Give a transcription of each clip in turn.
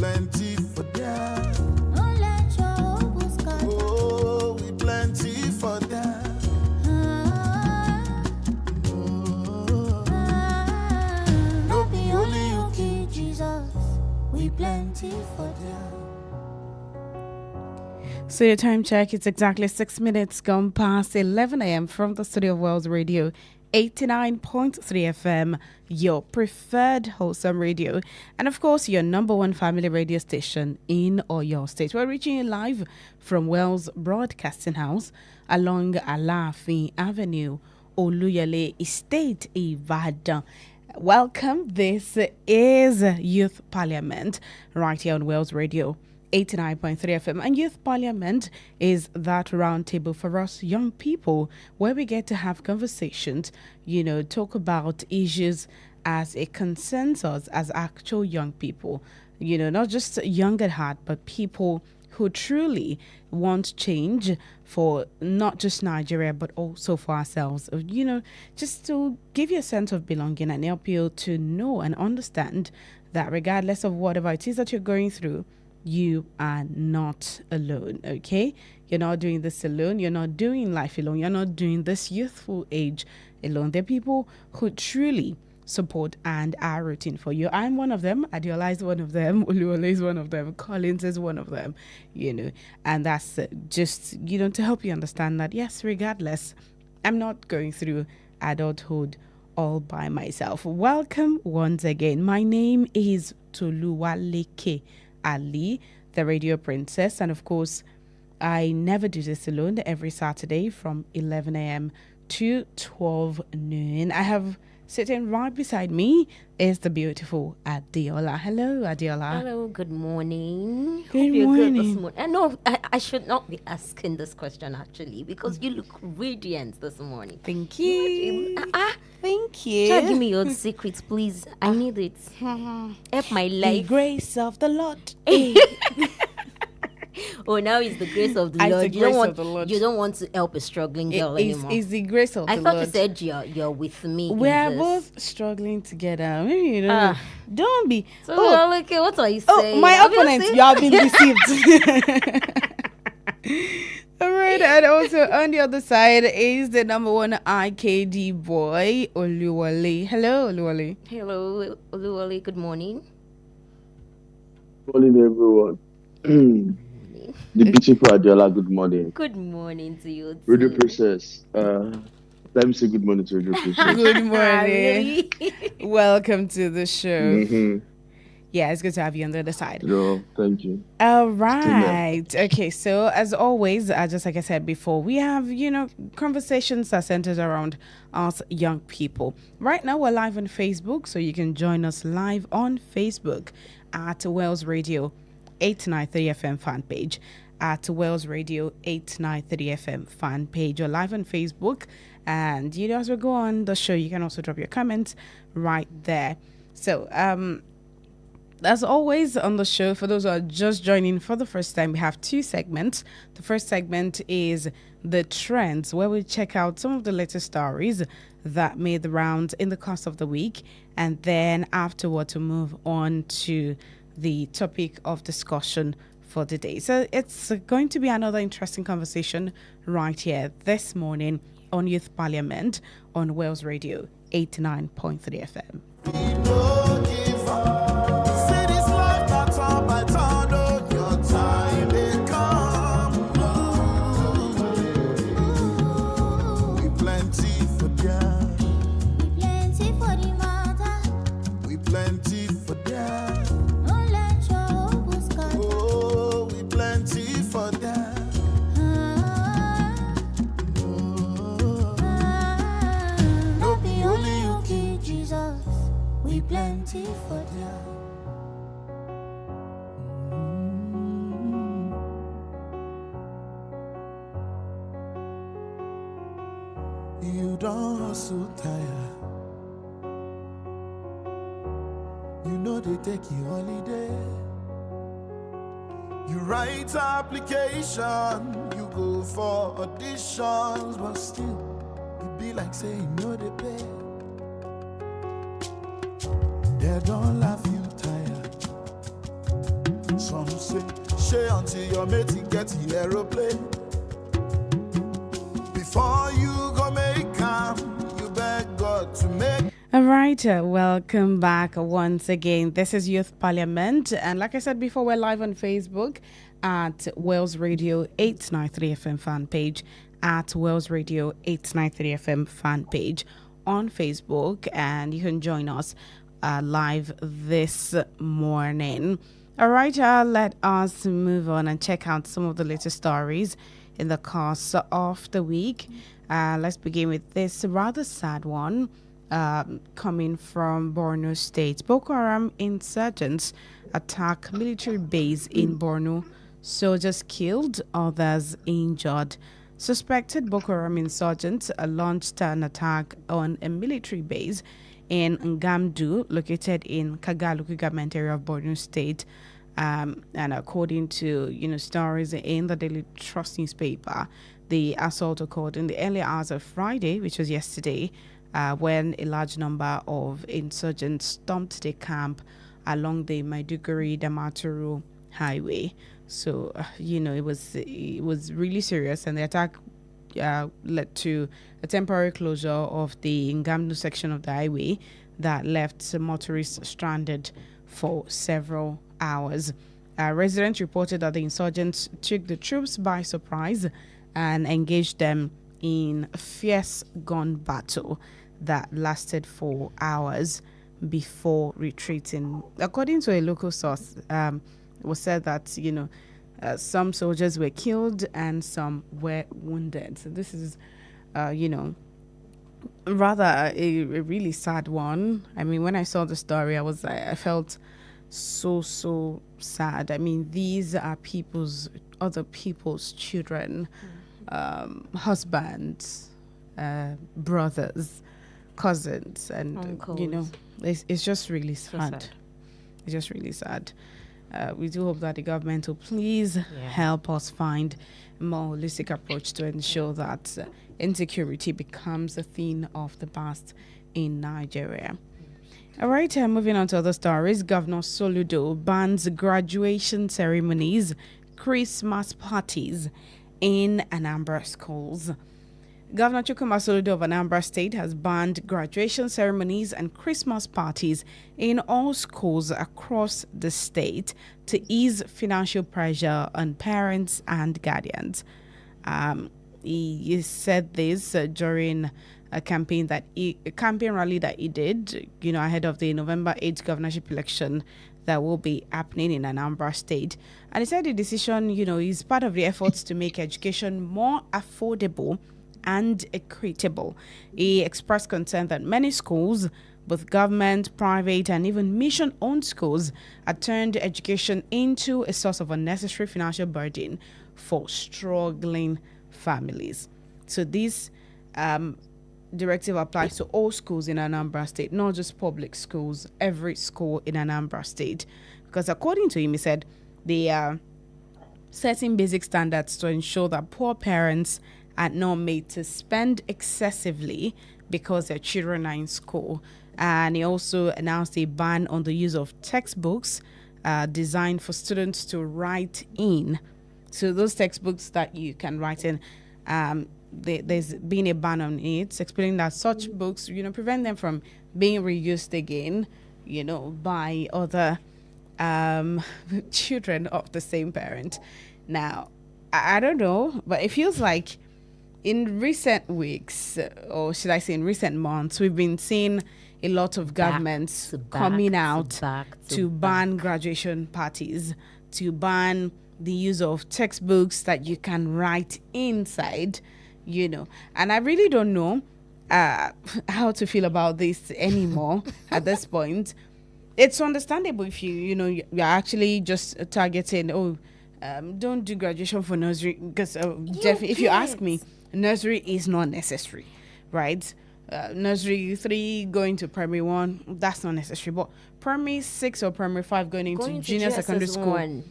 plenty for them. Don't let your hope scatter. Oh, we plenty for them. No be only you keep Jesus. We plenty for them. So your time check, it's exactly 6 minutes gone past 11 a.m. from the studio of Wells Radio, 89.3 FM, your preferred wholesome radio, and of course your number one family radio station in or your state. We're reaching you live from Wells Broadcasting House along Alafin Avenue, Oluyole Estate, Ibadan. Welcome. This is Youth Parliament right here on Wells Radio 89.3 FM. And Youth Parliament is that roundtable for us young people where we get to have conversations, talk about issues as it concerns us as actual young people, not just young at heart, but people who truly want change for not just Nigeria, but also for ourselves, just to give you a sense of belonging and help you to know and understand that regardless of whatever it is that you're going through, you are not alone, okay? You're not doing this alone. You're not doing life alone. You're not doing this youthful age alone. There are people who truly support and are rooting for you. I'm one of them. Adiola is one of them. Oluwole is one of them. Collins is one of them, And that's just, to help you understand that, yes, regardless, I'm not going through adulthood all by myself. Welcome once again. My name is Toluwaleke Alli, the radio princess, and of course I never do this alone. Every Saturday from 11 a.m. to 12 noon, I have sitting right beside me is the beautiful Adiola. Hello, Adiola. Hello, good morning. Good Hope you're morning. good this morning. No, I should not be asking this question actually because you look radiant this morning. Thank you. Thank you. Try give me your secrets, please. I need it. Help my The life. grace of the Lord. Oh, now it's the grace of the It's Lord. the grace of the Lord. You don't want to help a struggling girl anymore. It's the grace of I the thought Lord. you said you're with me. in We're this. both struggling together. Maybe you don't. Don't be. So okay, what are you saying? My Have you opponent, seen- you have been deceived. All right, and also on the other side is the number one IKD boy, Oluwole. Hello, Oluwole. Hello, Oluwole. Good morning. Morning, everyone. The beautiful Adiola, good morning. Good morning to you. Radio too. Princess, let me say good morning to Radio Princess. Good morning. Really? Welcome to the show. Mm-hmm. Yeah, it's good to have you on the other side. Thank you. All right. Okay. So as always, just like I said before, we have, conversations that centers around us young people. Right now, we're live on Facebook, so you can join us live on Facebook at Wells Radio 893 FM fan page. At Wells Radio 893 FM fan page. Or live on Facebook. And, as we go on the show, you can also drop your comments right there. So, as always on the show, for those who are just joining for the first time, we have two segments. The first segment is the trends, where we check out some of the latest stories that made the rounds in the course of the week. And then afterwards, we move on to the topic of discussion for the day. So it's going to be another interesting conversation right here this morning on Youth Parliament on Wells Radio 89.3 FM. Plenty for them. You don't hustle tire. You know they take you holiday. You write application, you go for auditions, but still, it be like saying no they pay. They don't laugh you tired. Some say, share until your mate get the aeroplane. Before you go make calm, you beg God to make. All right, welcome back once again. This is Youth Parliament, and like I said before, we're live on Facebook at Wales Radio 893 FM fan page, at Wales Radio 893 FM fan page on Facebook, and you can join us live this morning. All right, let us move on and check out some of the latest stories in the course of the week. Let's begin with this rather sad one. Coming from Borno State. Boko Haram insurgents attack military base in Borno. Soldiers killed, others injured. Suspected Boko Haram insurgents launched an attack on a military base in Ngamdu, located in Kagaluku government area of Borno State. And according to stories in the Daily Trust newspaper, the assault occurred in the early hours of Friday, which was yesterday, when a large number of insurgents stormed the camp along the Maiduguri-Damaturu highway. So, it was really serious, and the attack led to a temporary closure of the Ngamdu section of the highway that left motorists stranded for several hours. Residents reported that the insurgents took the troops by surprise and engaged them in a fierce gun battle that lasted for hours before retreating. According to a local source, it was said that some soldiers were killed and some were wounded. So this is rather a really sad one. I mean, when I saw the story, I felt so sad. I mean, these are other people's children, husbands, brothers, cousins, and uncles. It's just really sad. It's just really sad. We do hope that the government will please help us find a more holistic approach to ensure that insecurity becomes a thing of the past in Nigeria. All right, moving on to other stories. Governor Soludo bans graduation ceremonies, Christmas parties in Anambra schools. Governor Chukwuma Soludo of Anambra State has banned graduation ceremonies and Christmas parties in all schools across the state to ease financial pressure on parents and guardians. He said this during a campaign rally that he did, ahead of the November 8th governorship election that will be happening in Anambra State. And he said the decision, is part of the efforts to make education more affordable and equitable. He expressed concern that many schools, both government, private, and even mission-owned schools, have turned education into a source of unnecessary financial burden for struggling families. So this directive applies to all schools in Anambra State, not just public schools, every school in Anambra State. Because according to him, he said they are setting basic standards to ensure that poor parents are not made to spend excessively because their children are in school. And he also announced a ban on the use of textbooks designed for students to write in. So those textbooks that you can write in, there's been a ban on it, explaining that such books, prevent them from being reused again, by other children of the same parent. Now, I don't know, but it feels like in recent weeks, or should I say in recent months, we've been seeing a lot of governments coming out to ban graduation parties, to ban the use of textbooks that you can write inside, And I really don't know how to feel about this anymore at this point. It's understandable if you're actually just targeting, don't do graduation for nursery, because if you ask me, nursery is not necessary, right? Nursery 3 going to primary 1, that's not necessary. But primary 6 or primary 5 going into junior secondary school,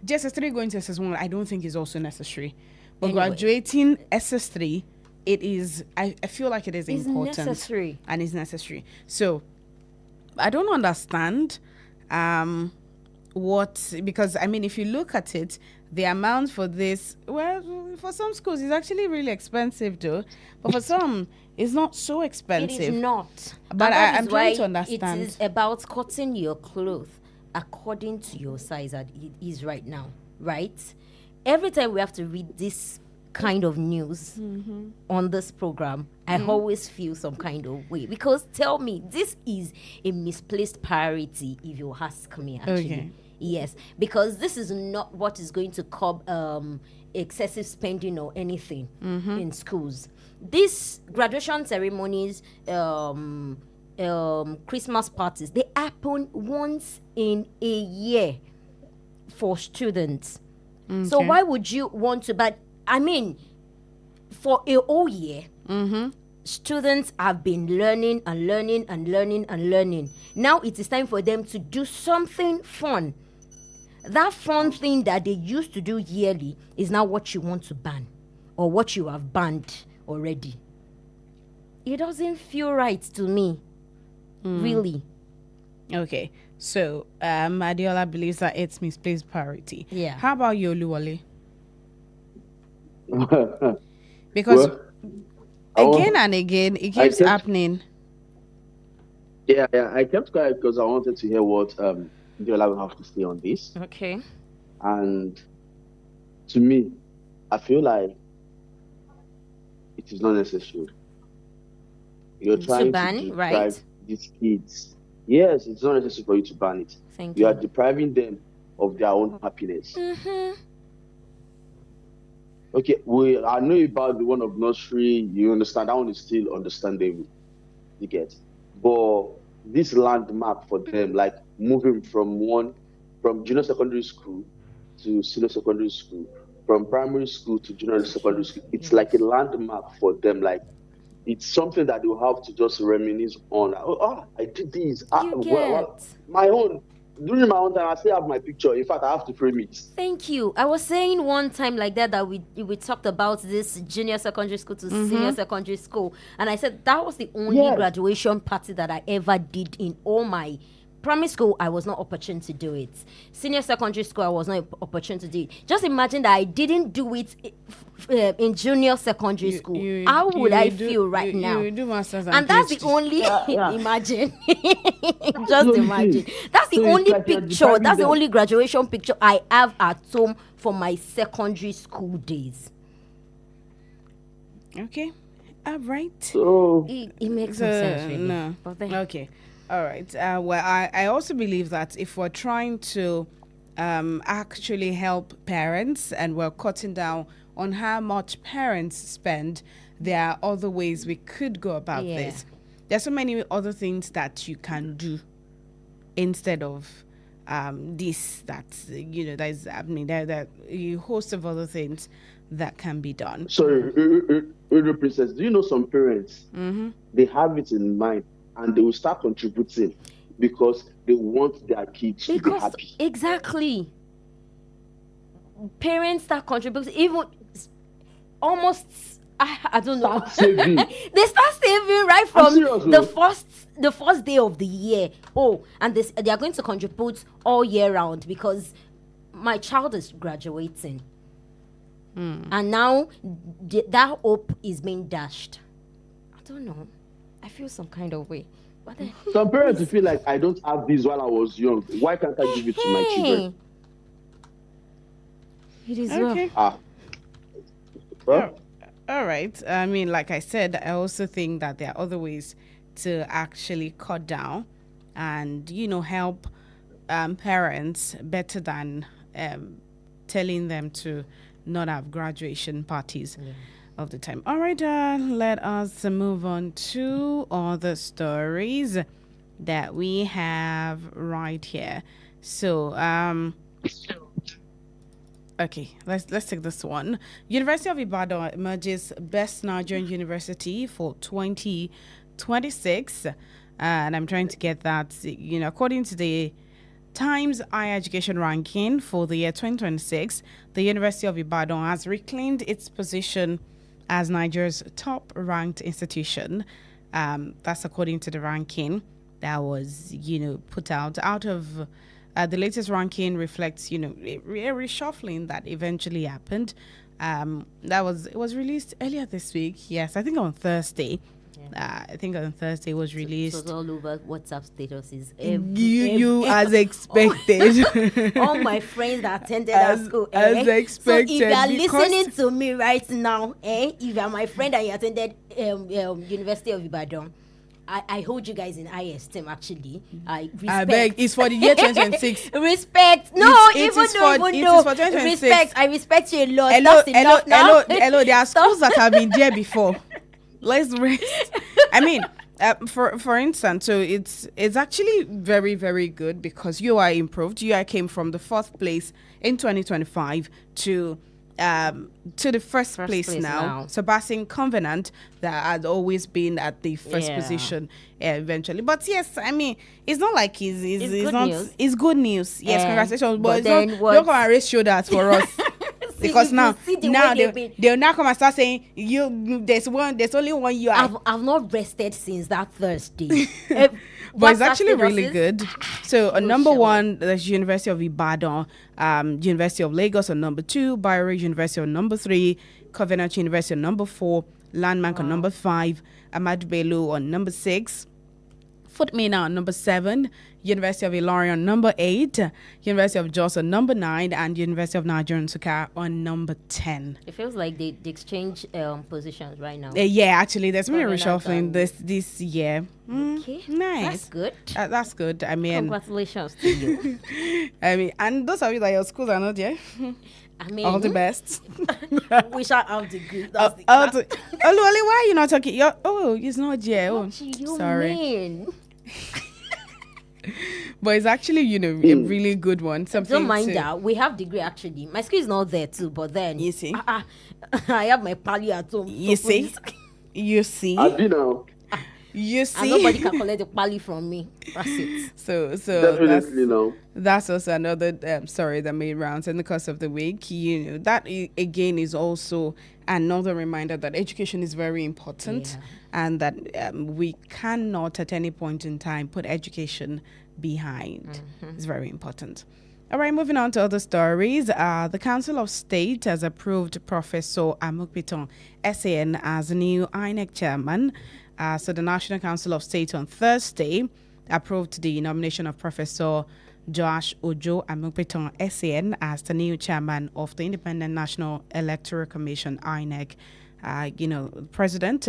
JSS 3 going to SS 1, I don't think is also necessary. But graduating SS 3, it is. I feel like it is important necessary. And it's necessary. So I don't understand because I mean, if you look at it, the amount for this, well, for some schools, it's actually really expensive, though. But for some, it's not so It expensive. is not. But And that I'm is trying why to understand. it is about cutting your clothes according to your size as it is right now, right? Every time we have to read this kind of news on this program, I always feel some kind of way. Because tell me, this is a misplaced priority, if you ask me, actually. Okay. Yes, because this is not what is going to curb excessive spending or anything in schools. These graduation ceremonies, Christmas parties, they happen once in a year for students. So Okay. why would you want to? But I mean, for a whole year, students have been learning and learning and learning and learning. Now it is time for them to do something fun. That fun thing that they used to do yearly is now what you want to ban, or what you have banned already. It doesn't feel right to me, really. Okay. So, Adiola believes that it's misplaced priority. Yeah. How about you, Oluwole? Well, Because I again want- and again, it I keeps kept, happening. yeah, I kept quiet because I wanted to hear what Diola will have to say on this. Okay. And to me, I feel like it is not necessary. You're trying to ban, deprive right? these kids. Yes, it's not necessary for you to ban it. Thank You are you. depriving them of their own happiness. Okay, I know about the one of nursery. You understand that one is still understandable. You get, but this landmark for them, like moving from junior secondary school to senior secondary school, from primary school to junior secondary school, it's like a landmark for them. Like it's something that they'll have to just reminisce on. I did this. You Well, get. my own. During my own time, I still have my picture. In fact, I have to frame it. Thank you. I was saying one time like that we talked about this junior secondary school to senior secondary school, and I said that was the only Yes. graduation party that I ever did in all my primary school. I was not opportune to do it. Senior secondary school, I was not opportune to do it. Just imagine that I didn't do it in junior secondary school. How would I feel right now? You do masters And that's the PhD. only Yeah. imagine. Just So imagine. That's the so it's only like you're picture. depriving That's the them. only graduation picture I have at home for my secondary school days. Okay. All right. So It makes no sense, really. No. But then, Okay. All right. Well, I also believe that if we're trying to actually help parents and we're cutting down on how much parents spend, there are other ways we could go about Yeah. this. There's so many other things that you can do instead of this that that is happening. There are a host of other things that can be done. sorry, Princess, do you know some parents, they have it in mind and they will start contributing because they want their kids to be because happy. exactly, parents that contribute even almost. I don't know. Start saving. They start saving right I'm from serious, the first day of the year. Oh, and they are going to contribute all year round because my child is graduating, and now that hope is being dashed. I don't know. I feel some kind of way. But then, Some parents will feel like I don't have this while I was young. Why can't I give it to my children? It is Okay. Well, All right. I mean, like I said, I also think that there are other ways to actually cut down and, help parents better than telling them to not have graduation parties of the time. All right. Let us move on to other stories that we have right here. So, okay, let's take this one. University of Ibadan emerges best Nigerian university for 2026, and I'm trying to get that. According to the Times Higher Education ranking for the year 2026, the University of Ibadan has reclaimed its position as Nigeria's top-ranked institution. That's according to the ranking that was, put out of The latest ranking reflects, a reshuffling that eventually happened. It was released earlier this week. Yes, I think on Thursday. I think on Thursday was released. It was all over WhatsApp statuses. You as expected. All my friends that attended our school. As expected. So if you are listening to me right now, if you are my friend and you attended University of Ibadan, I hold you guys in high esteem. Actually, I respect. I beg, it's for the year 2026. Respect. No, It even is though, for even though. 2026. Respect. I respect you a lot. That's enough now. Hello. There are schools that have been there before. Let's rest. I mean, for instance, so it's actually very, very good because UI improved. UI came from the 4th place in 2025 to the first place now, surpassing Covenant that had always been at the first position eventually. But yes, I mean, it's not like it's good news. Yes, congratulations. But don't come and raise shoulders for us. Because now they'll now come and start saying there's only one you are. I've not rested since that Thursday. But it's actually really good. So number 1, there's University of Ibadan, University of Lagos on number 2, Bayero University on number 3, Covenant University on number 4, Landmark on number 5, Ahmadu Bello on number 6, Fort Mina on number 7, University of Ilorin on number 8, University of Jos on number 9, and University of Nigeria Nsukka on number 10. It feels like they exchange positions right now. Yeah, actually, there's been a reshuffling this year. Okay, nice. That's good. That's good. I mean, congratulations to you. I mean, and those of you that your schools are not there. I mean, all the best. We shall have degree. Why are you not talking? It's not yet. Sorry. Mean? But it's actually, a really good one. Something don't mind that. We have degree actually. My school is not there too, but then you see, I have my pali at home. You see. I do know. You see, and nobody can collect the pali from me. That's it. So definitely no. That's also another story that made rounds in the course of the week. That again is also another reminder that education is very important, and that we cannot at any point in time put education behind. It's very important. All right, moving on to other stories. The Council of State has approved Professor Amukpiton SAN as new INEC chairman. So the National Council of State on Thursday approved the nomination of Professor Joash Ojo Amukpiton SAN as the new chairman of the Independent National Electoral Commission, INEC. The president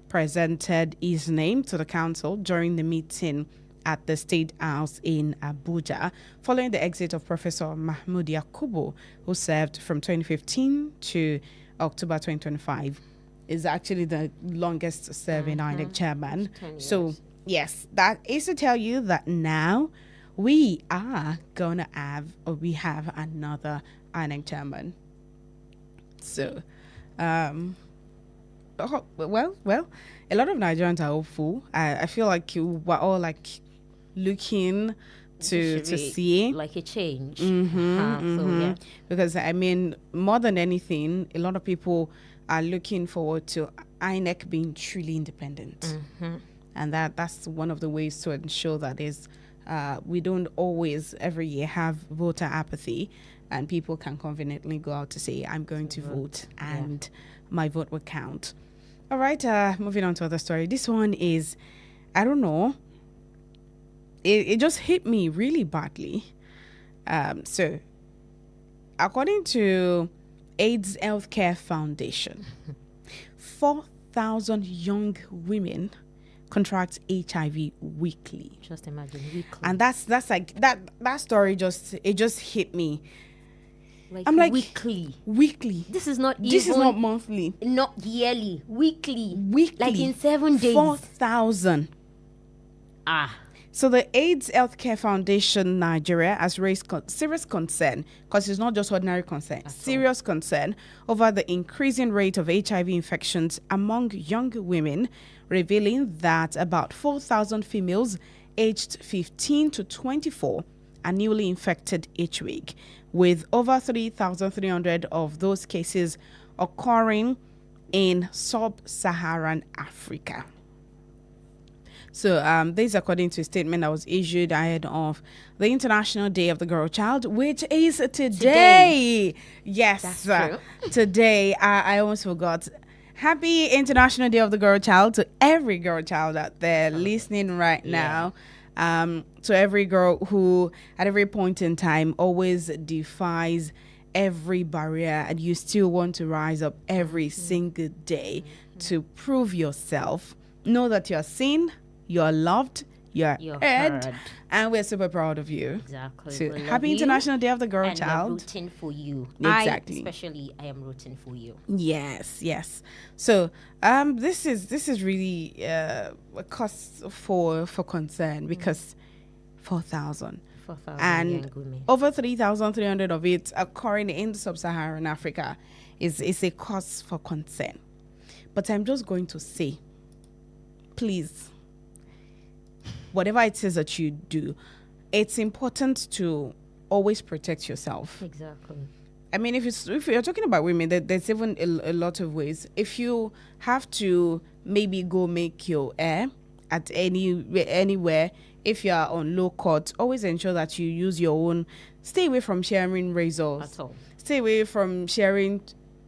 presented his name to the council during the meeting at the State House in Abuja, following the exit of Professor Mahmoud Yakubu, who served from 2015 to October 2025. Is actually the longest serving INEC chairman. So, yes, that is to tell you that now we have another INEC chairman. So, well, a lot of Nigerians are hopeful. I feel like we're all like looking to see like a change. So yeah, because I mean, more than anything, a lot of people are looking forward to INEC being truly independent, and that's one of the ways to ensure that is we don't always every year have voter apathy, and people can conveniently go out to say I'm going to vote and my vote will count. All right, moving on to other story. This one is, I don't know, it just hit me really badly. So according to AIDS Healthcare Foundation, 4,000 young women contract HIV weekly. Just imagine, weekly. And that's like that story just hit me. Like, I'm like, weekly. This is not monthly, not yearly, weekly, like in 7 days. 4,000. So the AIDS Healthcare Foundation Nigeria has raised serious concern, because it's not just ordinary concern, serious concern over the increasing rate of HIV infections among young women, revealing that about 4,000 females aged 15 to 24 are newly infected each week, with over 3,300 of those cases occurring in sub-Saharan Africa. So this is according to a statement that was issued ahead of the International Day of the Girl Child, which is today. Yes, That's true. Today. I almost forgot. Happy International Day of the Girl Child to every girl child out there listening right now. To every girl who, at every point in time, always defies every barrier, and you still want to rise up every single day to prove yourself. Know that you're seen, you're loved, you're heard, and we're super proud of you. Exactly. So We love happy you, International Day of the Girl and Child. we're rooting for you. Exactly. I am rooting for you. Yes. So this is really a cause for concern, because 4,000 4,000 and young women. over 3,300 of it occurring in sub-Saharan Africa is a cause for concern. But I'm just going to say, please, whatever it is that you do, it's important to always protect yourself. Exactly. I mean, if you're talking about women, there's even a lot of ways. If you have to maybe go make your hair at anywhere, if you are on low cut, always ensure that you use your own. Stay away from sharing razors. At all. Stay away from sharing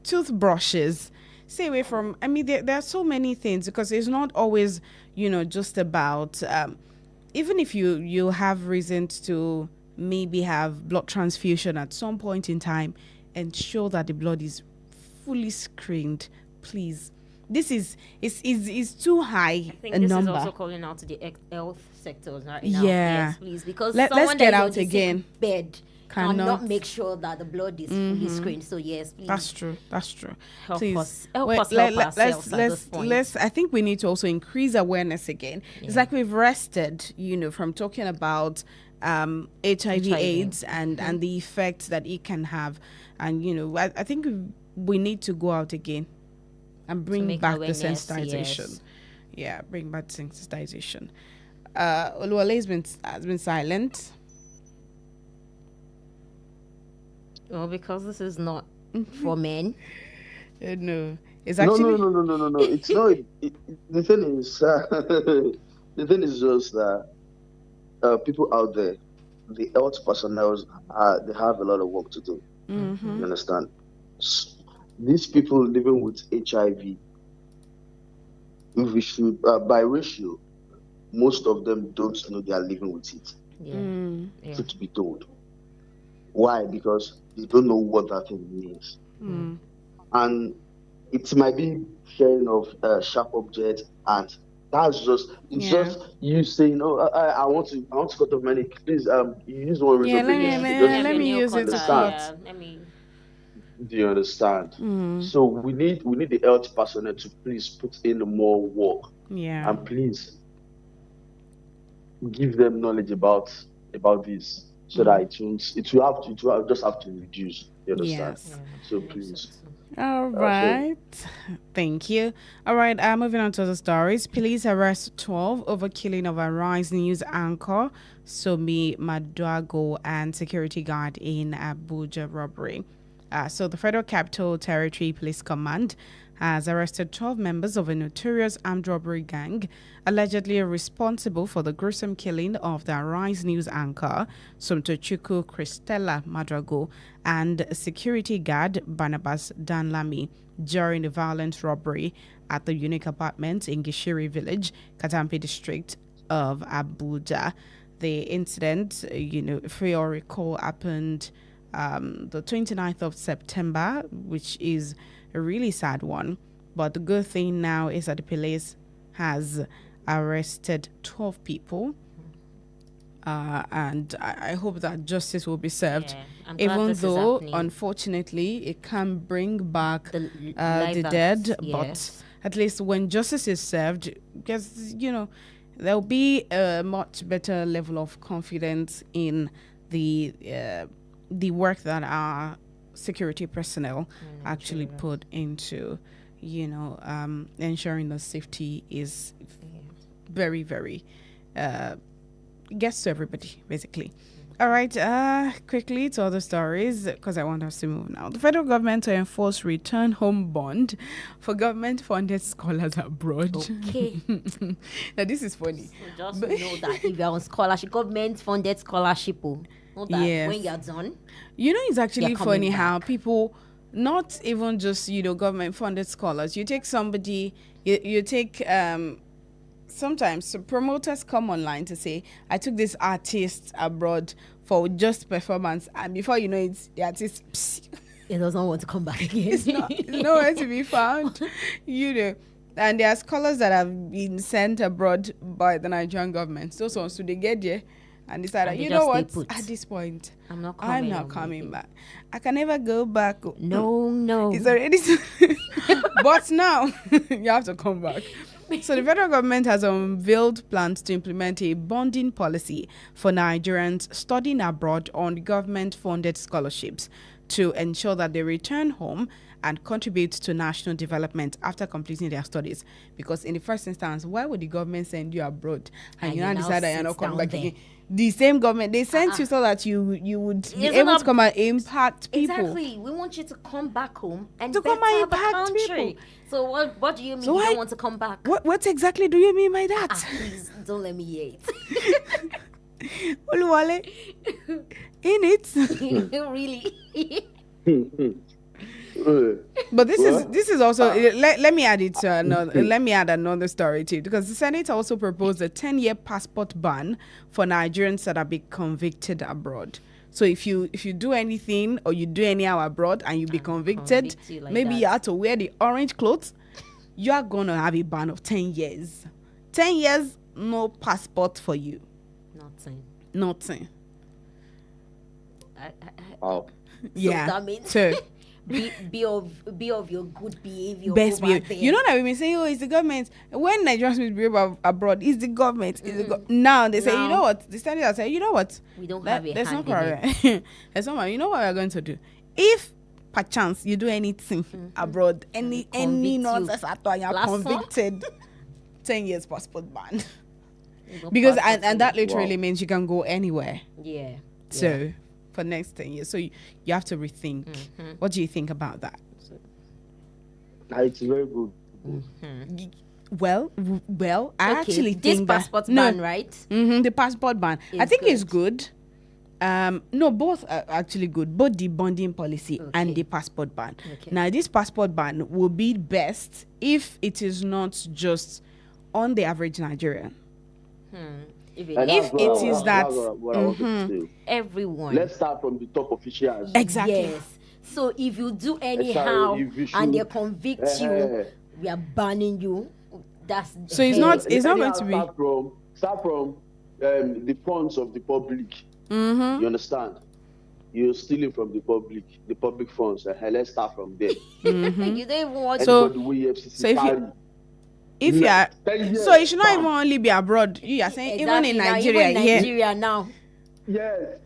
toothbrushes. Stay away from. I mean, there are so many things, because it's not always, just about. Even if you have reasons to maybe have blood transfusion at some point in time, ensure that the blood is fully screened, please. This is too high I think a this number. is also calling out to the health sectors right now. Yeah. Yes, please, because Let's someone get that is out on the sick again. bed Cannot. cannot make sure that the blood is fully screened. So yes, please. That's true. Help Please us help ourselves at this point. I think we need to also increase awareness again. It's like we've rested, from talking about HIV/AIDS and the effects that it can have, and I think we need to go out again and bring make back the awareness, sensitization. yes. Yeah, bring back sensitization. Oluwale has been silent. Well, because this is not for men. No, it's No, actually no. It's not. The thing is, the thing is just that people out there, the health personnel, they have a lot of work to do. You understand? These people living with HIV, if we should, by ratio, most of them don't know they are living with it. Yeah. Truth be told. Why? Because they don't know what that thing means. And it might be sharing of sharp objects, and that's just just you saying, "Oh, I want to cut off my neck. Please, you use one razor blade yesterday. Just let me use it to understand. cut. Let me. Do you understand? So we need the health personnel to please put in more work, Yeah. and please give them knowledge about this, so that it will just have to reduce. You understand? Yes. So please. All right. Thank you. All right. Moving on to the stories. Police arrest 12 over killing of a Rise News anchor, Somi Maduago, and security guard in Abuja robbery. So the Federal Capital Territory Police Command has arrested 12 members of a notorious armed robbery gang allegedly responsible for the gruesome killing of the Rise News anchor, Somtochukwu Christella Madrago, and security guard Barnabas Danlami during a violent robbery at the unique apartment in Gishiri Village, Katampi district of Abuja. The incident, if you all recall, happened the 29th of September, which is a really sad one. But the good thing now is that the police has arrested 12 people. And I hope that justice will be served. Yeah, I'm glad even this is though, happening. unfortunately, it can bring back The the dead. yes. But at least when justice is served, because, there'll be a much better level of confidence in the work that our security personnel actually put into, ensuring that safety is very, very gets to everybody, basically. All right, quickly to other stories because I want us to move now. The federal government to enforce return home bond for government-funded scholars abroad. Okay. Now, this is funny. So just know that if you're on scholarship, government-funded scholarship, know that Yes. when you're done, It's actually You're coming funny how back. people, not even just, government-funded scholars, you take somebody, you take sometimes promoters come online to say, I took this artist abroad for just performance, and before you know it, the artist it doesn't want to come back again. it's nowhere to be found. And there are scholars that have been sent abroad by the Nigerian government. Those ones, so they get there and decide, And they you just know stay what, put. at this point, I'm not I'm not coming back. I can never go back. No. It's already but now you have to come back. So the federal government has unveiled plans to implement a bonding policy for Nigerians studying abroad on government-funded scholarships to ensure that they return home and contribute to national development after completing their studies. Because in the first instance, why would the government send you abroad and you now decide that you're not coming back again? The same government, they sent you so that you would be able to come and impact people. Exactly. We want you to come back home and To come better and the impact country. people. So what do you mean So you why- don't want to come back? What exactly do you mean by that? Please don't let me hear Toluwaleke, in it. it. Really. But this Well, is also let me add it to another. Let me add another story too, because the Senate also proposed a 10-year passport ban for Nigerians that have been convicted abroad. So if you do anything or you do anyhow abroad and you be convicted, convict you like maybe that. you have to wear the orange clothes, you are gonna have a ban of 10 years. 10 years, no passport for you. Nothing. Nothing. Wow. Yeah. that means- so Be of your good behavior. best over behavior. there. You know that we say, oh, it's the government. When Nigerians misbehave abroad, it's the government. Now they say, you Now- know what? The standard say, you know what? We don't have a There's no hand in it. problem. There's no problem. You know what we're going to do? If perchance you do anything abroad, any convict you. nonsense at all, you're Last one. convicted, 10 years passport ban. No Because passport and that literally Wow. means you can go anywhere. Yeah. So for next 10 years, so you have to rethink. What do you think about that? It's very good. Well, I Okay, actually this think that passport ban, right? The passport ban. I Is think it's good. good. No, both are actually good. Both the bonding policy and Okay. the passport ban. Okay. Now, this passport ban will be best if it is not just on the average Nigerian. If it And is If that's it what I- is that- that's what I wanted to say. everyone. Let's start from the top officials. Exactly. Yes. So if you do anyhow if you and they should- convict you, we are banning you. That's So it's hey, not- it's not Anyhow, going to be- start from the funds of the public. Mm-hmm. You understand? You're stealing from the public funds. Let's start from there. you don't even want So- Anybody we EFCC so if you- carry, If you are, 10 years, so it should not bam. even only be abroad. You are saying Exactly, even in now, Nigeria, even here. Nigeria now. Yes.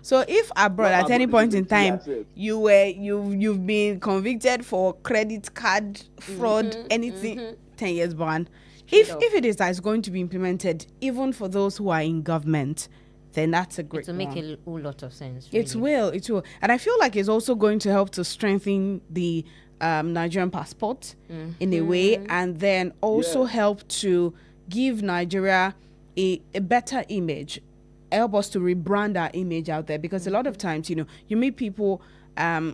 So if abroad Not at any abroad, point in even time yourself. you've been convicted for credit card fraud, anything, 10 years ban. If up. it is that it's going to be implemented, even for those who are in government, then that's a great To make one. a whole lot of sense. It really. will, and I feel like it's also going to help to strengthen the Nigerian passport in a way, and then also Yeah. help to give Nigeria a better image, help us to rebrand our image out there, because a lot of times, you meet people that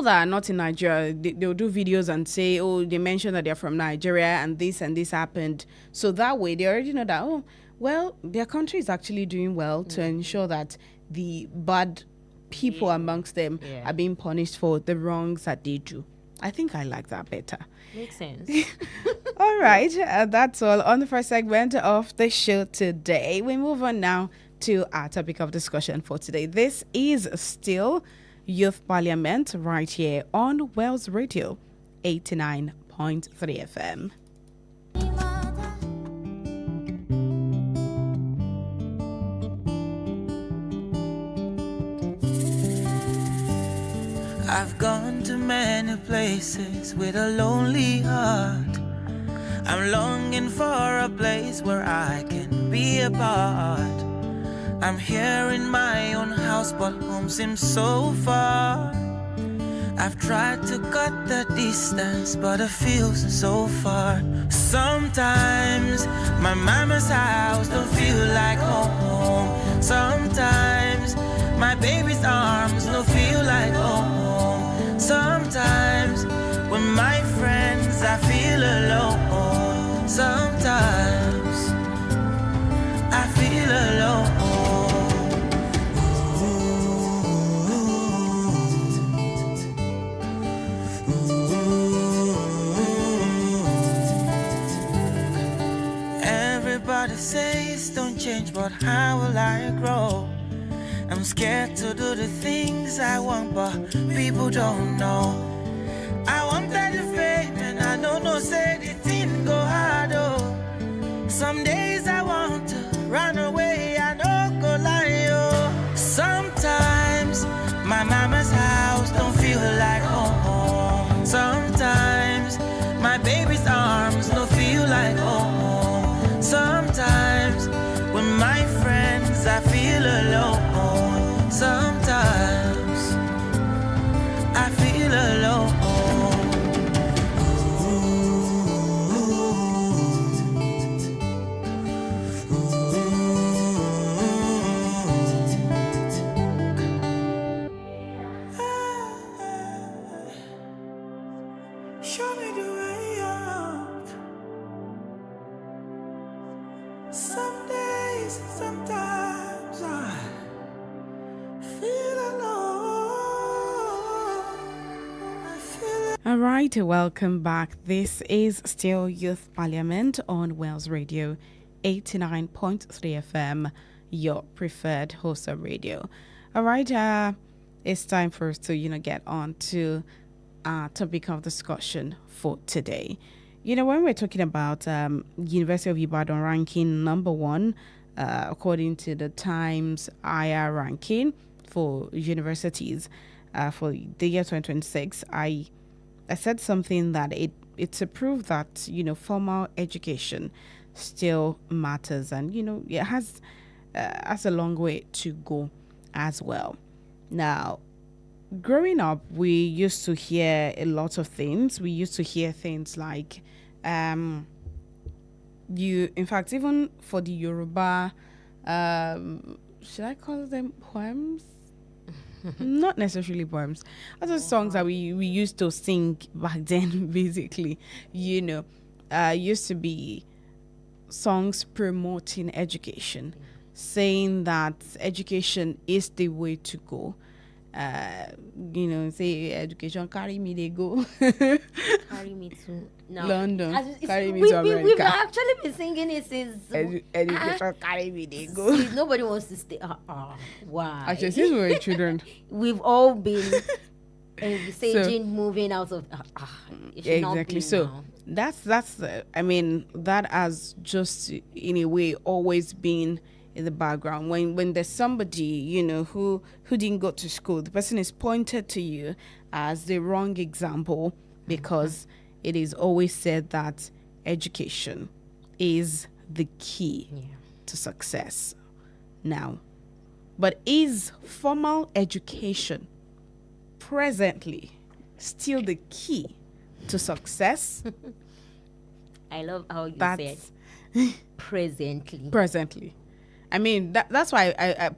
are not in Nigeria, they'll do videos and say, oh, they mention that they're from Nigeria and this happened. So that way they already know that, oh, well, their country is actually doing well to ensure that the bad people amongst them Yeah. are being punished for the wrongs that they do. I think I like that better. Makes sense. All right, that's all on the first segment of the show today. We move on now to our topic of discussion for today. This is still Youth Parliament right here on Wells Radio 89.3 FM. I've gone to many places with a lonely heart. I'm longing for a place where I can be apart. I'm here in my own house, but home seems so far. I've tried to cut the distance, but it feels so far. Sometimes my mama's house don't feel like home. Sometimes my baby's arms don't feel like home. Sometimes with my friends I feel alone. Sometimes I feel alone. Everybody says don't change, but how will I grow? I'm scared to do the things I want, but people don't know. I wanted the fame and I don't know, say the thing go hard, oh. Some days I want to run away, I don't go lie, oh. Sometimes my mama's house don't feel like home. Sometimes my baby's arms don't feel like home. Sometimes with my friends I feel alone. Sometimes I feel alone. Show me the way out. Some days, sometimes I feel alone. I feel All right, welcome back. This is still Youth Parliament on Wales Radio 89.3 FM, your preferred wholesome radio. All right, it's time for us to, get on to topic of discussion for today. When we're talking about University of Ibadan ranking number 1, according to the Times IR ranking for universities for the year 2026, I said something that it's a proof that, formal education still matters, and, it has a long way to go as well. Now, growing up, we used to hear a lot of things. We used to hear things like, in fact, even for the Yoruba, should I call them poems? Not necessarily poems. Other songs that we used to sing back then, basically, used to be songs promoting education, saying that education is the way to go. Say education carry me, they go. Carry me to London, carry me we, to America. We've actually been singing it since. Education carry me, they go. See, nobody wants to stay. Why? Actually, since we were children, We've all been envisaging moving out of. It should not exactly. be So now. that's that has just in a way always been in the background. When there's somebody who didn't go to school, the person is pointed to you as the wrong example, because it is always said that education is the key to success. Now, but is formal education presently still the key to success? I love how you That's said presently. I mean, that's why I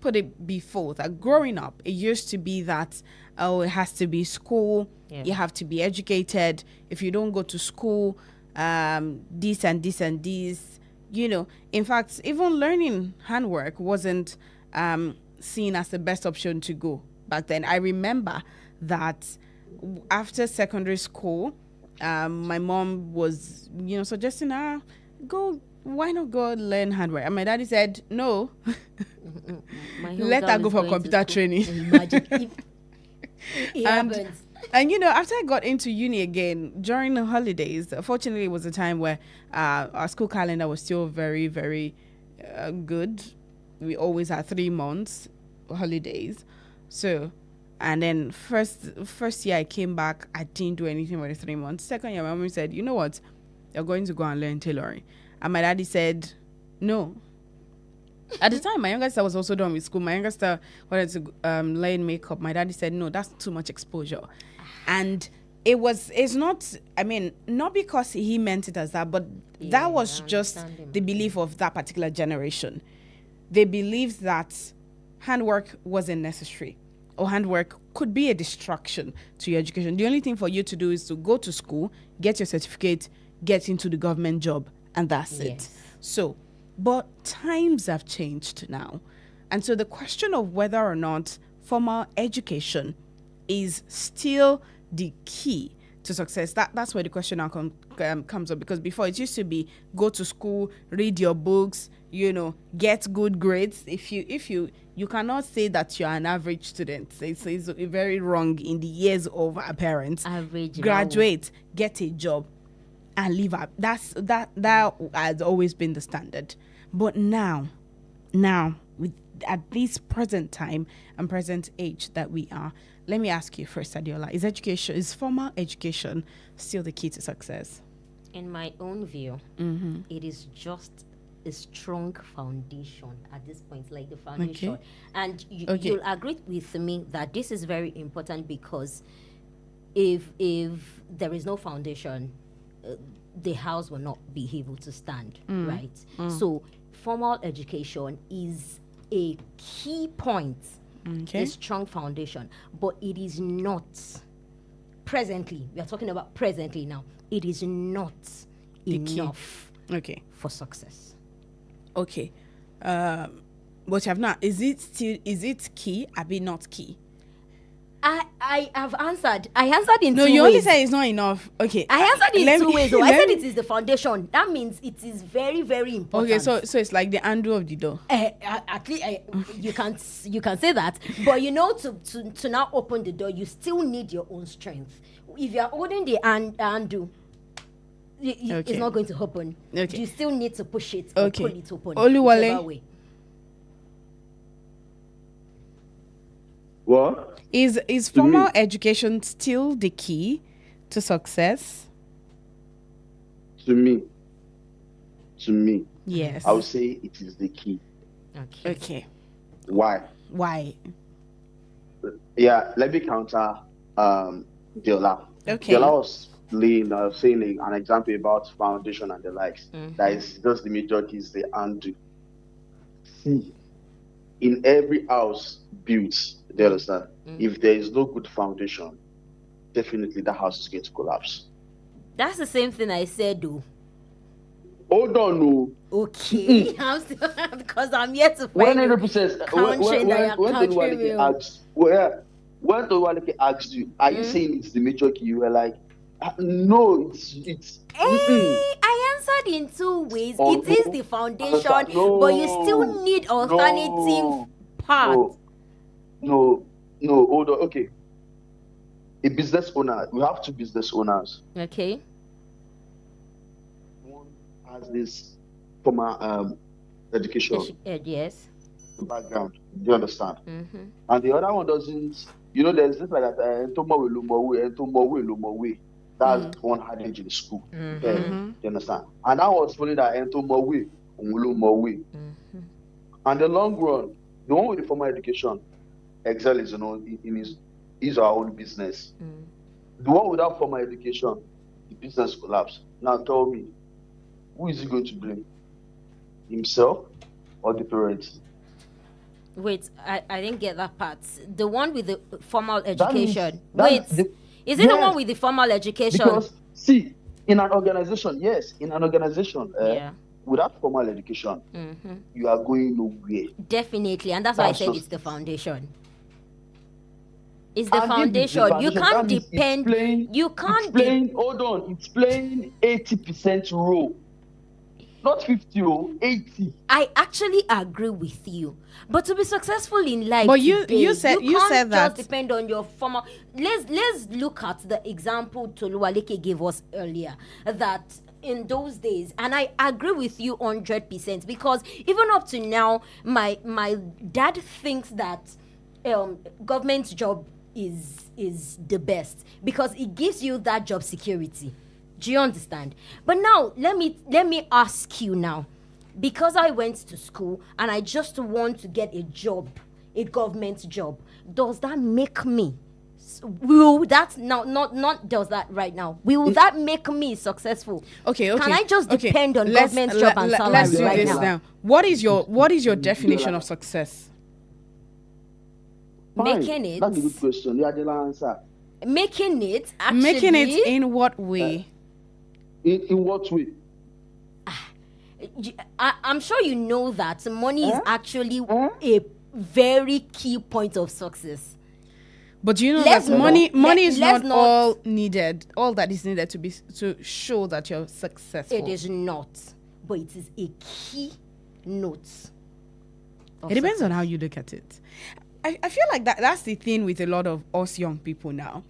put it before, that growing up, it used to be that, it has to be school, you have to be educated. If you don't go to school, this and this and this, In fact, even learning handwork wasn't seen as the best option to go back then. I remember that after secondary school, my mom was, suggesting, why not go learn handwork? And my daddy said, no, let her go for computer training. Imagine if it happens. And after I got into uni again during the holidays, fortunately, it was a time where our school calendar was still very, very good. We always had 3 months holidays. So, and then first year I came back, I didn't do anything for the 3 months. Second year, my mom said, you know what? You're going to go and learn tailoring. And my daddy said, no. At the time, my younger sister was also done with school. My younger sister wanted to learn makeup. My daddy said, no, that's too much exposure. And it's not, I mean, not because he meant it as that, but that was just the belief of that particular generation. They believed that handwork wasn't necessary, or handwork could be a distraction to your education. The only thing for you to do is to go to school, get your certificate, get into the government job, and that's it. So, but times have changed now. And so the question of whether or not formal education is still the key to success, that's where the question now comes up. Because before, it used to be go to school, read your books, get good grades. If you cannot say that you're an average student. It's very wrong in the years of our parents. Average. Graduate, get a job, and leave up. That has always been the standard. But now, at this present time and present age that we are, let me ask you first, Adiola, is formal education still the key to success? In my own view, it is just a strong foundation at this point, like the foundation. Okay. And you'll agree with me that this is very important, because if there is no foundation, the house will not be able to stand, right? So formal education is a key point, a strong foundation, but it is not presently. We are talking about presently now. It is not enough for success. Okay. But you have not. Is it key? Are we not key? I have answered. I answered in two ways. No, you only said it's not enough. Okay. I answered in two ways. I said it is the foundation. That means it is very, very important. Okay, so it's like the handle of the door. At least you can say that. But to now open the door, you still need your own strength. If you are holding the handle, it's not going to open. Okay. You still need to push it or pull it open. Toluwaleke. What? Is formal education still the key to success? To me, yes, I would say it is the key. Okay. Why? Yeah, let me counter Diola. Okay. Diola was saying an example about foundation and the likes. That is just the majority is the undo. See, in every house built, do you understand? If there is no good foundation, definitely the house is going to collapse. That's the same thing I said, though. Hold on, no. Okay, I'm still, because I'm yet to find 100%. When Toluwaleke asked you, are you saying it's the major key? You were like, no, it's. I answered in two ways. It is the foundation, but you still need alternative parts. No, hold on. Okay. A business owner, we have two business owners. Okay. One has this formal education yes. background. Do you understand? And the other one doesn't. There's this like that. That's one adage in school. Do you understand? And I was feeling that and the long run, the one with the formal education excel is in his or her own business. The one without formal education, the business collapse. Now tell me, who is he going to blame? Himself or the parents? Wait, I didn't get that part. The one with the formal education. Is it the one with the formal education? Because, see, in an organization, without formal education, you are going nowhere. Definitely, and that's why I said it's the foundation. It's the foundation. You can't depend. Hold on, it's playing 80% role. Not 50 or 80. I actually agree with you. But to be successful in life, but today, you said that just depend on your formal. Let's look at the example Toluwaleke gave us earlier. That in those days, and I agree with you 100%, because even up to now, my dad thinks that government job is the best because it gives you that job security. Do you understand? But now let me ask you now, because I went to school and I just want to get a job, a government job, does that make me? Will that not does that right now? Will that make me successful? Okay. Can I just okay. depend on government job and salary Let's do right this now. What is your definition of success? Fine. Making it. That's a good question. You had the answer. Making it actually. Making it in what way? In what way? I'm sure you know that money is actually a very key point of success. But you know Let's that not- money is let's not not- all needed. All that is needed to show that you're successful. It is not, but it is a key note. It depends on how you look at it. I feel like that's the thing with a lot of us young people now.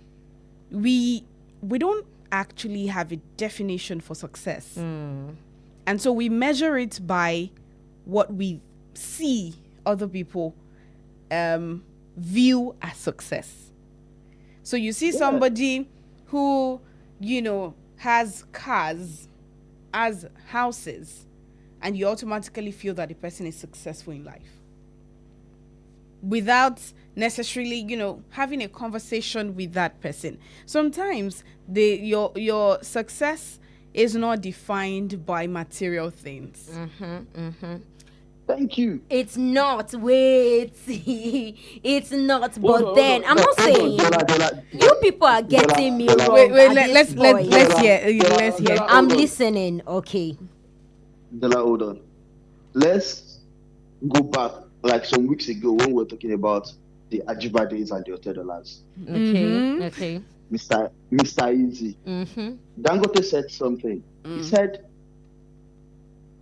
We don't actually have a definition for success. And so we measure it by what we see other people view as success. So you see somebody who, has cars, has houses, and you automatically feel that the person is successful in life, without necessarily, having a conversation with that person. Sometimes your success is not defined by material things. Thank you. It's not. Wait, it's not. But Hold on, then I'm not saying you people are getting me wrong. Wait, at let's this point. hear. I'm listening. Okay. Dela, hold on. Let's go back like some weeks ago when we were talking about the Ajibades and the $10. Okay. Okay. Mr. Easy. Dangote said something. He said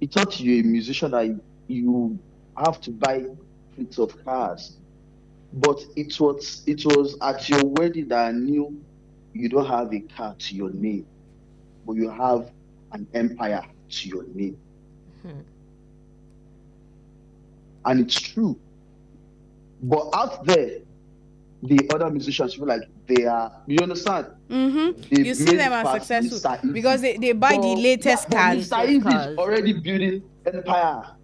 he taught you a musician that you have to buy fleets of cars. But it was at your wedding that I knew you don't have a car to your name, but you have an empire to your name. And it's true. But out there, the other musicians feel like they are, you understand? You see them as successful because they buy the latest cars. Mr. Easy is already building empire.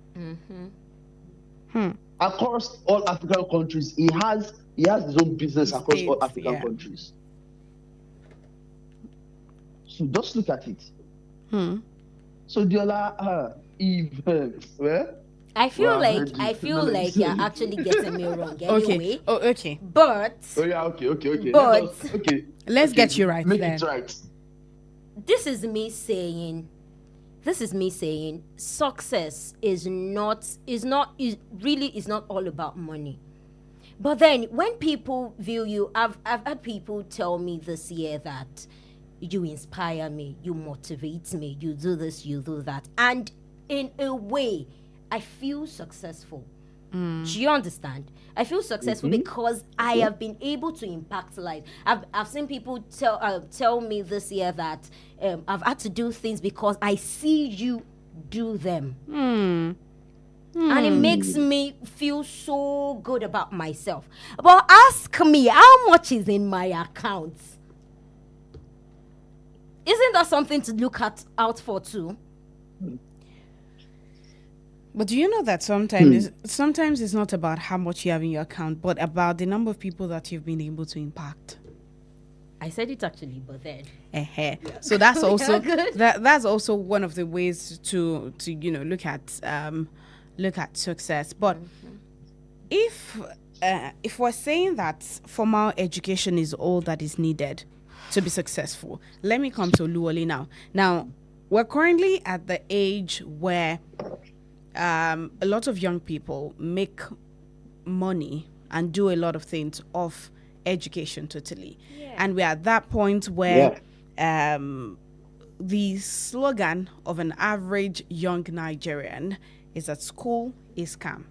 Across all African countries, he has his own business across all African countries. So just look at it. So Diola, I feel like you're actually getting me wrong anyway. Okay. But okay. But let's get you right Make then. it right. this is me saying success is really not all about money. But then when people view you, I've had people tell me this year that you inspire me, you motivate me, you do this, you do that. And in a way, I feel successful. Do you understand? I feel successful because I have been able to impact life. I've seen people tell me this year that I've had to do things because I see you do them. And it makes me feel so good about myself. But ask me, how much is in my account? Isn't that something to look out for too? But do you know that sometimes it's not about how much you have in your account, but about the number of people that you've been able to impact? I said it actually, but then. So that's also that's also one of the ways to look at success. But if we're saying that formal education is all that is needed to be successful, let me come to Oluwole now. Now, we're currently at the age where a lot of young people make money and do a lot of things off education totally. And we're at that point where the slogan of an average young Nigerian is that school is scam.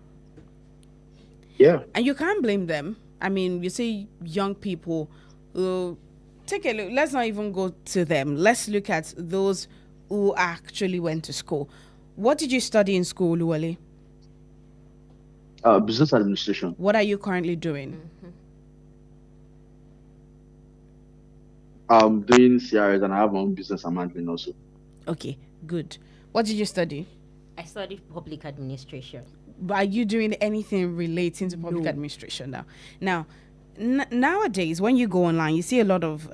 Yeah. And you can't blame them. I mean, you see young people who take a look. Let's not even go to them. Let's look at those who actually went to school. What did you study in school, Oluwole? Business administration. What are you currently doing? I'm doing CRS and I have my own business I'm handling also. Okay, good. What did you study? I studied public administration. Are you doing anything relating to public administration now? Now, nowadays, when you go online, you see a lot of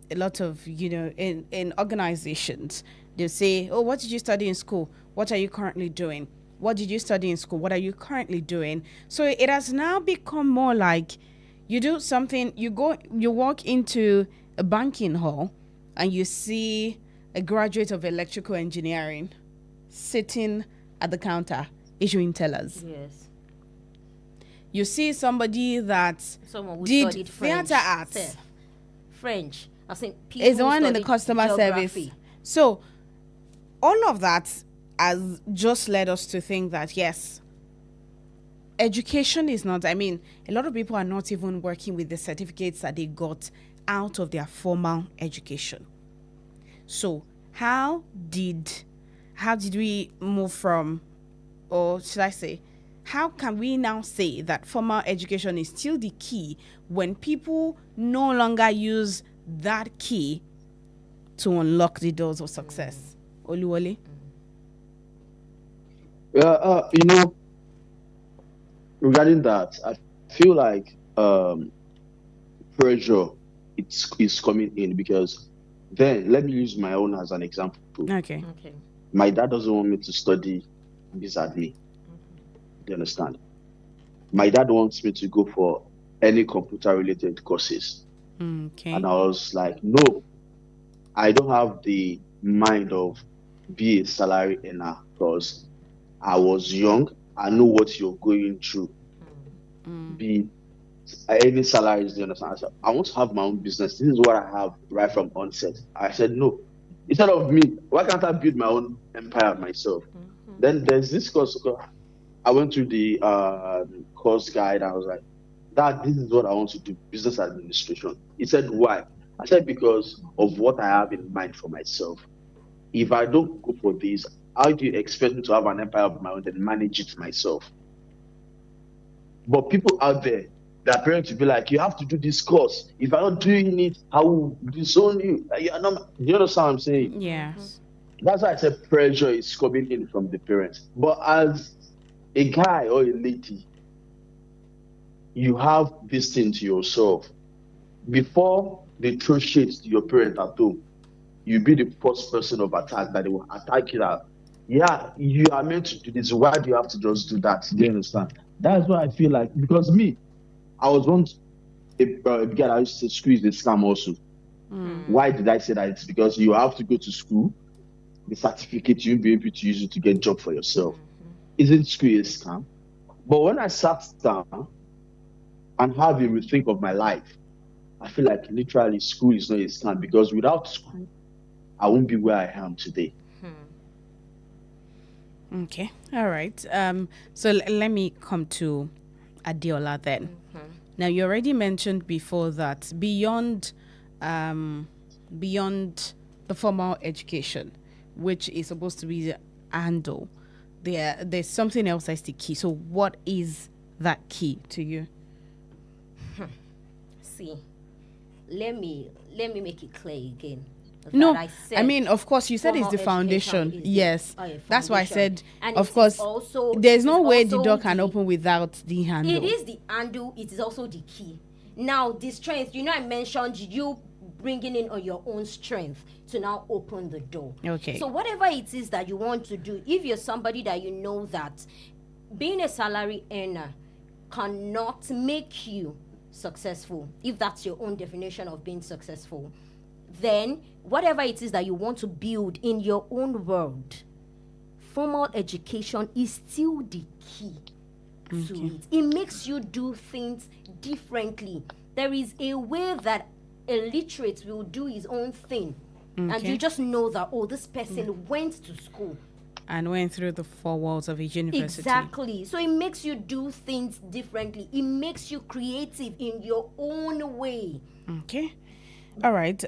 in organizations, they say, oh, what did you study in school? What are you currently doing? What did you study in school? What are you currently doing? So it has now become more like you do something, you walk into a banking hall and you see a graduate of electrical engineering sitting at the counter issuing tellers. Yes. You see somebody that Someone who did studied French. theater arts. French. I think Is the one in the customer service. So all of that has just led us to think that, yes, education is not, I mean, a lot of people are not even working with the certificates that they got out of their formal education. So how did we move from, or should I say, how can we now say that formal education is still the key when people no longer use that key to unlock the doors of success? Oluwole? Regarding that, I feel like pressure is coming in because then let me use my own as an example. Okay. My dad doesn't want me to study beside me. Do you understand? My dad wants me to go for any computer related courses. Okay. And I was like, no, I don't have the mind of be a salary earner because I was young. I know what you're going through. Be any salaries, do you understand? I said, I want to have my own business. This is what I have right from onset. I said, no. Instead of me, why can't I build my own empire myself? Then there's this course. I went through the course guide. I was like, Dad, this is what I want to do, business administration. He said, why? I said, because of what I have in mind for myself. If I don't go for this, how do you expect me to have an empire of my own and manage it myself? But people out there, their parents will be like, you have to do this course. If I'm not doing it, I will disown you. You understand what I'm saying? Yes. That's why I said pressure is coming in from the parents. But as a guy or a lady, you have this thing to yourself. Before they throw shit to your parent at home, you be the first person of attack that they will attack you that, yeah, you are meant to do this. Why do you have to just do that? Do you understand? That's what I feel like. Because me, I was once a girl, I used to say school is a scam also. Why did I say that? It's because you have to go to school, the certificate you'll be able to use it to get a job for yourself. Isn't school a scam? But when I sat down and have a rethink of my life, I feel like literally school is not a scam because without school, I won't be where I am today. Okay. All right. So let me come to Adiola then. Now, you already mentioned before that beyond the formal education, which is supposed to be the handle, there's something else that's the key. So what is that key to you? See, let me make it clear again. No, I mean, of course, you said it's the foundation. Yes, that's why I said, and of course, also, there's no way the door can open without the handle. It is the handle. It is also the key. Now, the strength, I mentioned you bringing in on your own strength to now open the door. Okay. So whatever it is that you want to do, if you're somebody that you know that being a salary earner cannot make you successful, if that's your own definition of being successful, then whatever it is that you want to build in your own world, formal education is still the key to it. It makes you do things differently. There is a way that a literate will do his own thing. And you just know that, oh, this person went to school. And went through the four walls of a university. Exactly. So it makes you do things differently. It makes you creative in your own way. Okay. All right.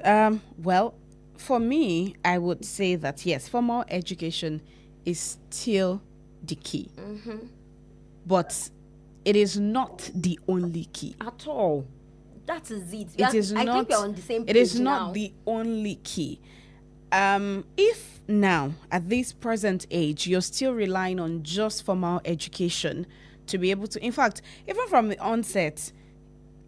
Well, for me, I would say that, yes, formal education is still the key. But it is not the only key. At all. That is it. It is I not, think we're on the same page. It is now. not the only key. If now at this present age you're still relying on just formal education to be able to, in fact, even from the onset,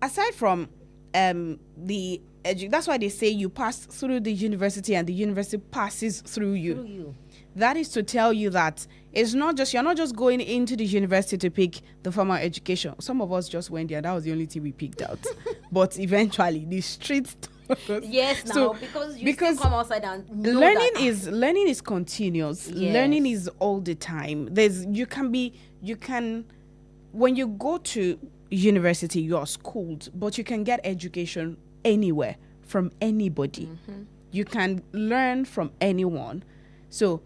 aside from that's why they say you pass through the university and the university passes through you. That is to tell you that it's not just, you're not just going into the university to pick the formal education. Some of us just went there. That was the only thing we picked out. But eventually, the streets. Yes, So, now because come outside and know learning that, learning is continuous. Yes. Learning is all the time. When you go to university, you are schooled, but you can get education anywhere from anybody. You can learn from anyone. So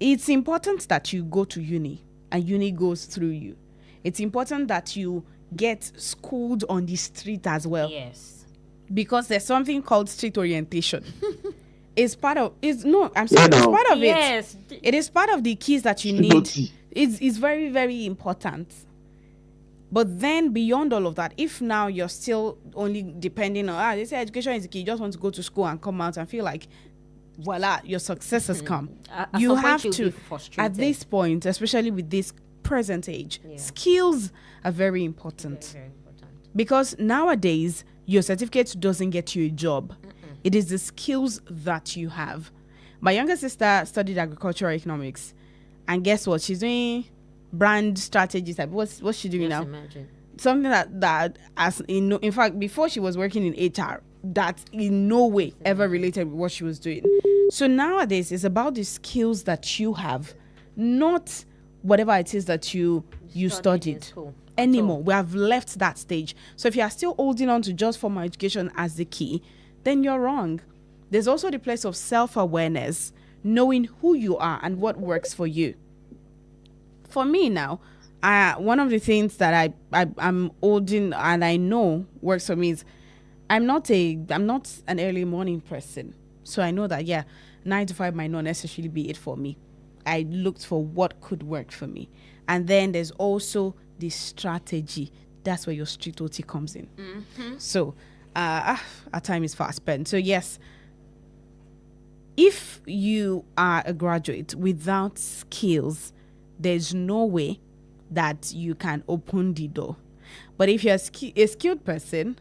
it's important that you go to uni and uni goes through you. It's important that you get schooled on the street as well. yes, Because there's something called street orientation. It's part of it's part of yes. it. It is part of the keys that you need. It's very, very important. But then beyond all of that, if now you're still only depending on they say education is the key, you just want to go to school and come out and feel like voila, your success has come. At You some point have you'll to, be frustrated. at this point, especially with this present age, Yeah. skills are very important. Very, very important. Because nowadays, your certificate doesn't get you a job. It is the skills that you have. My younger sister studied agricultural economics. And guess what? She's doing brand strategies. What's she doing now? Imagine. Something that as in fact, before she was working in HR, that in no way ever related with what she was doing. So nowadays, it's about the skills that you have, not whatever it is that you in studied school. anymore. We have left that stage. So if you are still holding on to just formal education as the key, then you're wrong. There's also the place of self-awareness, knowing who you are and what works for you. For me now, one of the things that I'm holding and I know works for me is I'm not an early morning person. So I know that 9 to 5 might not necessarily be it for me. I looked for what could work for me. And then there's also the strategy. That's where your street OT comes in. So our time is fast spent. So yes, if you are a graduate without skills, there's no way that you can open the door. But if you're a skilled person,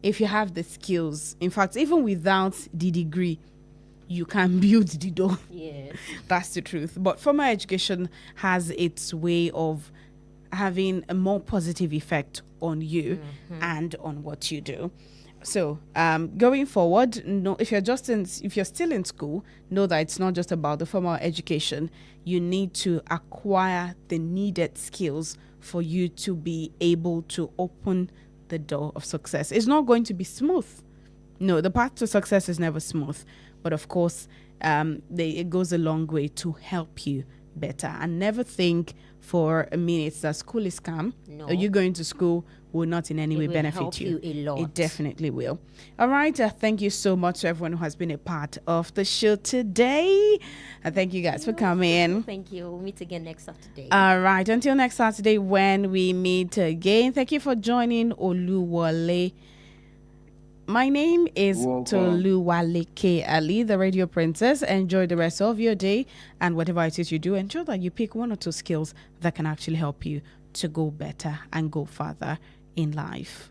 if you have the skills, in fact, even without the degree, you can build the door. Yes. That's the truth. But formal education has its way of having a more positive effect on you and on what you do. So going forward, if you're still in school, know that it's not just about the formal education. You need to acquire the needed skills for you to be able to open the door of success. It's not going to be smooth. No, the path to success is never smooth. But of course, it goes a long way to help you better. And never think for a minute that school is scam. No. Or you going to school will not in any way will benefit help you a lot. It definitely will. All right. Thank you so much to everyone who has been a part of the show today. And thank you guys for coming. Thank you. We'll meet again next Saturday. All right. Until next Saturday when we meet again. Thank you for joining Toluwaleke. My name is Toluwaleke Alli, the radio princess. Enjoy the rest of your day, and whatever it is you do, ensure that you pick 1 or 2 skills that can actually help you to go better and go further in life.